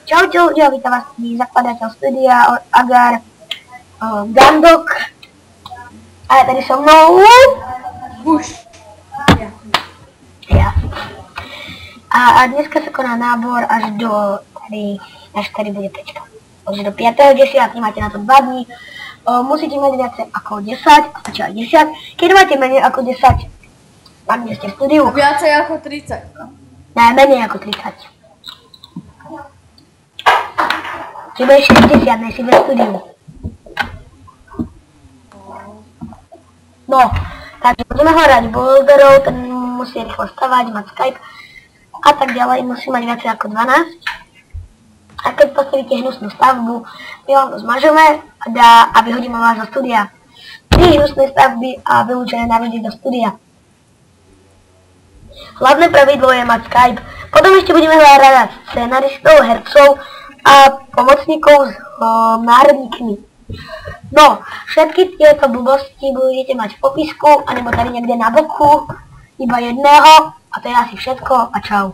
Čaute ľudia, vítam vás zakladateľ studia Agar Gandok. A je tady so mnou Buš. Ja. A dneska sa koná nábor až tady bude tečka. Takže do 5.10. máte na to 2 dní. Musíte mať viacej ako 10, čo aj 10. Keď máte menej ako 10, tak nie ste v studiu. Viacej ako 30. Ne, menej ako 30. Či budeš 60, nejsi ve studiu. No, takže budeme hrať boulderov, ten musí rýchlo stavať, mať Skype a tak ďalej, musí mať viacej ako 12. A keď postavíte hnusnú stavbu, my vám to zmažeme a vyhodíme vás do studia. 3 hnusné stavby a vylúčené narodiť do studia. Hlavné pravidlo je mať Skype. Potom ešte budeme hľadať scenaristov, hercov a pomocníkov s náhradníkmi. No, všetky tieto blbosti budete mať v popisku, anebo tady niekde na boku, iba jedného, a to je asi všetko a čau.